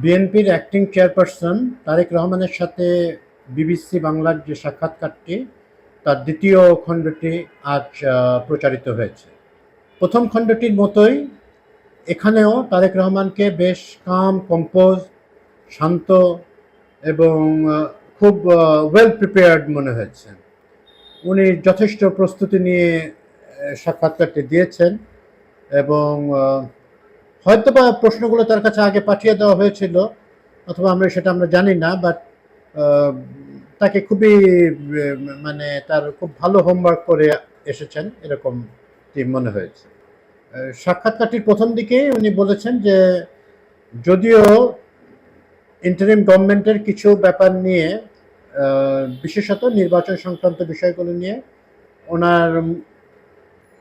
বিএনপির acting chairperson Tarique রহমানের সাথে বিবিসি বাংলার যে সাক্ষাৎকারটি তার দ্বিতীয় খণ্ডটি আজ প্রচারিত হয়েছে। প্রথম খণ্ডটির মতোই এখানেও তারেক রহমানকে বেশ কাম, কম্পোজ, শান্ত এবং খুব ওয়েল প্রিপেয়ার্ড মনে হয়েছে। উনি যথেষ্ট প্রস্তুতি নিয়ে সাক্ষাৎকারটি দিয়েছেন এবং হয়তোবা প্রশ্নগুলো তার কাছে আগে পাঠিয়ে দেওয়া হয়েছিল অথবা আমরা জানি না, বাট তাকে খুবই মানে তার খুব ভালো হোমওয়ার্ক করে এসেছেন এরকম মনে হয়েছে। সাক্ষাৎকারটির প্রথম দিকেই উনি বলেছেন যে যদিও ইন্টারিম গভর্নমেন্টের কিছু ব্যাপার নিয়ে বিশেষত নির্বাচন সংক্রান্ত বিষয়গুলো নিয়ে ওনার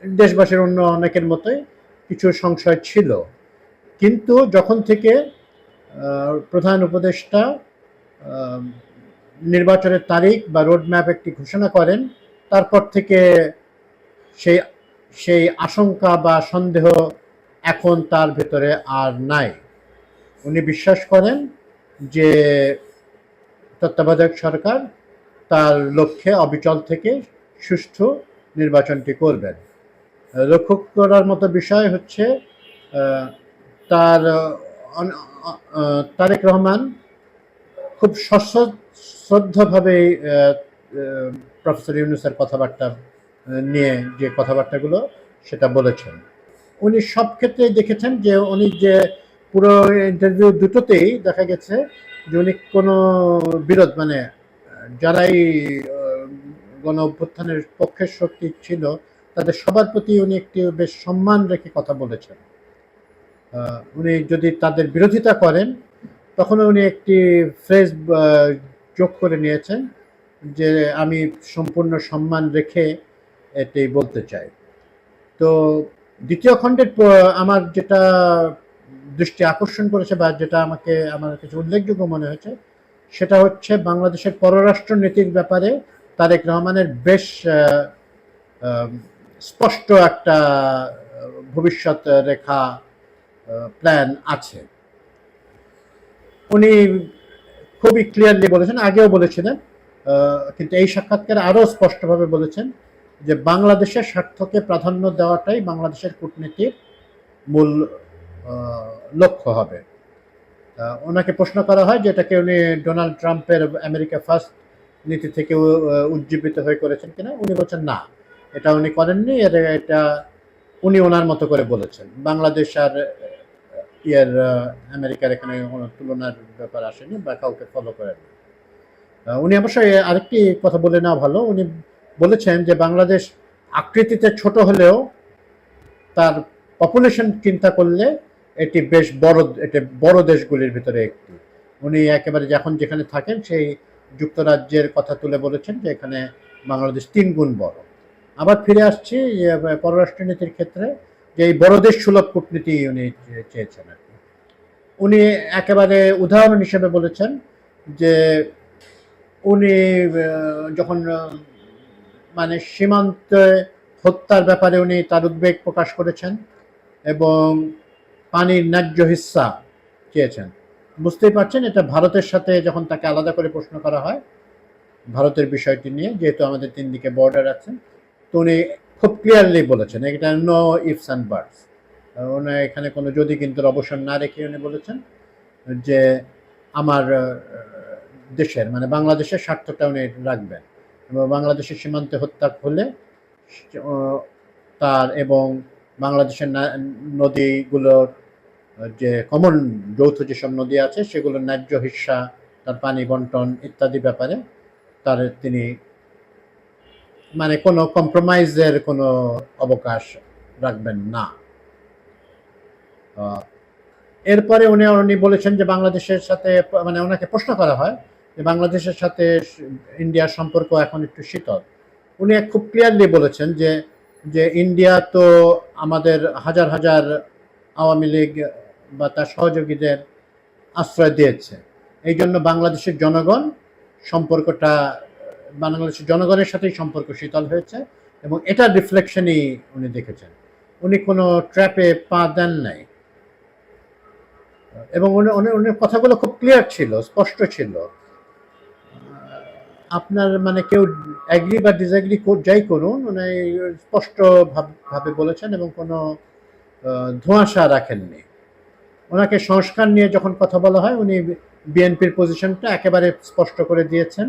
দেশবাসীর অন্য অনেকের মতোই কিছু সংশয় ছিল, কিন্তু যখন থেকে প্রধান উপদেষ্টা নির্বাচনের তারিখ বা রোডম্যাপ একটি ঘোষণা করেন, তারপর থেকে সেই আশঙ্কা বা সন্দেহ এখন তার ভেতরে আর নাই। উনি বিশ্বাস করেন যে তত্ত্বাবধায়ক সরকার তার লক্ষ্যে অবিচল থেকে সুষ্ঠু নির্বাচনটি করবেন। লক্ষ্য করার মতো বিষয় হচ্ছে তারেক রহমান খুব সশ্রদ্ধভাবে প্রফেসর ইউনূসের কথাবার্তা নিয়ে যে কথাবার্তাগুলো সেটা বলেছেন। উনি সব ক্ষেত্রেই দেখেছেন যে উনি যে পুরো ইন্টারভিউ দুটোতেই দেখা গেছে যে উনি কোনো বিরোধ মানে যারাই গণ অভ্যুত্থানের পক্ষের শক্তি ছিল তাদের সবার প্রতি উনি একটি বেশ সম্মান রেখে কথা বলেছেন। উনি যদি তাদের বিরোধিতা করেন তখন উনি একটি ফ্রেজ যোগ করে নিয়েছেন যে আমি সম্পূর্ণ সম্মান রেখে এটাই বলতে চাই। তো দ্বিতীয় খণ্ডের আমার যেটা দৃষ্টি আকর্ষণ করেছে বা যেটা আমার কাছে উল্লেখযোগ্য মনে হয়েছে সেটা হচ্ছে বাংলাদেশের পররাষ্ট্র নীতির ব্যাপারে তারেক রহমানের বেশ স্পষ্ট একটা ভবিষ্যৎ রেখা প্ল্যান আছে। উনি খুবই ক্লিয়ারলি বলেছেন, আগেও বলেছিলেন, কিন্তু এই সাক্ষাৎকারে আরও স্পষ্টভাবে বলেছেন যে বাংলাদেশের স্বার্থকে প্রাধান্য দেওয়াটাই বাংলাদেশের কূটনীতির মূল লক্ষ্য হবে। ওনাকে প্রশ্ন করা হয় যে এটাকে উনি ডোনাল্ড ট্রাম্পের আমেরিকা ফার্স্ট নীতি থেকে উজ্জীবিত হয়ে করেছেন কিনা। উনি বলছেন না, এটা উনি করেননি, এটা উনি ওনার মতো করে বলেছেন। বাংলাদেশ আর আমেরিকার এখানে কোনো তুলনার ব্যাপার আসেনি বা কাউকে ফলো করেন। উনি অবশ্যই আরেকটি কথা বলে নেওয়া ভালো, উনি বলেছেন যে বাংলাদেশ আকৃতিতে ছোট হলেও তার পপুলেশন চিন্তা করলে এটি বেশ বড় দেশগুলির ভিতরে একটি। উনি একেবারে যখন যেখানে থাকেন সেই যুক্তরাজ্যের কথা তুলে বলেছেন যে এখানে বাংলাদেশ 3 গুণ বড়। আবার ফিরে আসছি পররাষ্ট্রনীতির ক্ষেত্রে যে এই বড় দেশ সুলভ কূটনীতি উনি চেয়েছেন আর কি। উনি একেবারে উদাহরণ হিসেবে বলেছেন যে উনি যখন মানে সীমান্তে হত্যার ব্যাপারে উনি তার উদ্বেগ প্রকাশ করেছেন এবং পানির ন্যায্য হিস্সা চেয়েছেন। বুঝতেই পারছেন এটা ভারতের সাথে যখন তাকে আলাদা করে প্রশ্ন করা হয় ভারতের বিষয়টি নিয়ে, যেহেতু আমাদের 3 দিকে বর্ডার আছে, তো উনি খুব ক্লিয়ারলি বলেছেন এটা নো ইফস অ্যান্ড বাটস। উনি এখানে কোনো যদি কিন্তুর অবসর না রেখে উনি বলেছেন যে আমার দেশের মানে বাংলাদেশের স্বার্থটা উনি রাখবেন এবং বাংলাদেশের সীমান্তে হত্যা হলে তার এবং বাংলাদেশের নদীগুলোর যে কমন যৌথ যেসব নদী আছে সেগুলোর ন্যায্য হিস্সা, তার পানি বন্টন ইত্যাদি ব্যাপারে তার তিনি মানে কোনো কম্প্রোমাইজের কোনো অবকাশ রাখবেন না। এরপরে উনি বলেছেন যে বাংলাদেশের সাথে মানে ওনাকে প্রশ্ন করা হয় যে বাংলাদেশের সাথে ইন্ডিয়ার সম্পর্ক এখন একটু শীতল। উনি খুব ক্লিয়ারলি বলেছেন যে ইন্ডিয়া তো আমাদের হাজার হাজার আওয়ামী লীগ বা তার সহযোগীদের আশ্রয় দিয়েছে, এই জন্য বাংলাদেশের জনগণের সাথেই সম্পর্ক শীতল হয়েছে এবং এটার রিফ্লেকশনই উনি দেখেছেন। উনি কোনো ট্র্যাপে পা দেন নাই। এবং ওনার কথাগুলো খুব ক্লিয়ার ছিল, স্পষ্ট ছিল। আপনার মানে কেউ অ্যাগ্রি বা ডিসঅ্যাগ্রি যাই করুন, উনি স্পষ্ট ভাবে বলেছেন এবং কোনো ধোঁয়াশা রাখেননি। ওনাকে সংস্কার নিয়ে যখন কথা বলা হয়, উনি বিএনপির পজিশনটা একেবারে স্পষ্ট করে দিয়েছেন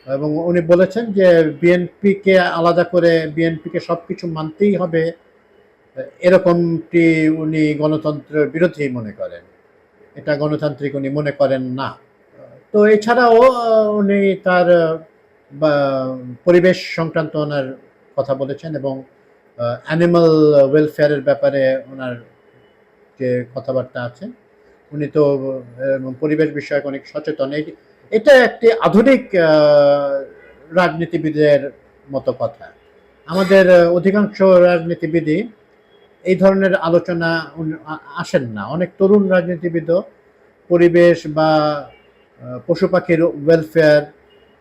এবং উনি বলেছেন যে বিএনপিকে আলাদা করে বিএনপিকে সবকিছু মানতেই হবে, এরকমটি উনি গণতন্ত্রের বিরোধী মনে করেন। এটা গণতান্ত্রিক উনি মনে করেন না। তো এছাড়াও উনি তার বা পরিবেশ সংক্রান্ত ওনার কথা বলেছেন এবং অ্যানিমাল ওয়েলফেয়ারের ব্যাপারে ওনার যে কথাবার্তা আছে, উনি তো পরিবেশ বিষয়ক অনেক সচেতন। এটা একটি আধুনিক রাজনীতিবিদের মতো কথা। আমাদের অধিকাংশ রাজনীতিবিদই এই ধরনের আলোচনা আসেন না। অনেক তরুণ রাজনীতিবিদও পরিবেশ বা পশু পাখির ওয়েলফেয়ার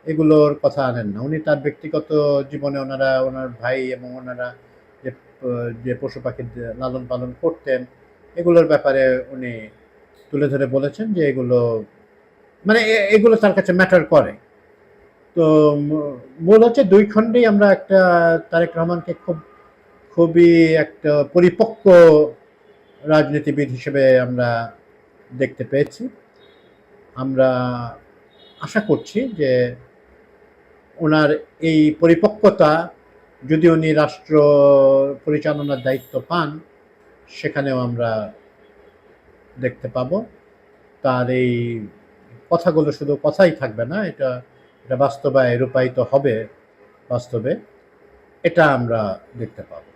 এগুলোর কথা আনেন না। উনি তার ব্যক্তিগত জীবনে ওনার ভাই এবং ওনারা যে পশু পাখির লালন পালন করতেন, এগুলোর ব্যাপারে উনি তুলে ধরে বলেছেন যে এগুলো মানে এগুলো তার কাছে ম্যাটার করে। তো মূল হচ্ছে দুই খণ্ডেই আমরা একটা তারেক রহমানকে খুবই একটা পরিপক্ক রাজনীতিবিদ হিসেবে আমরা দেখতে পেয়েছি। আমরা আশা করছি যে ওনার এই পরিপক্কতা, যদি উনি রাষ্ট্র পরিচালনার দায়িত্ব পান, সেখানেও আমরা দেখতে পাবো। তার এই কথাগুলো শুধু কথাই থাকবে না, এটা বাস্তবায় রূপায়িত হবে বাস্তবে, এটা আমরা দেখতে পাবো।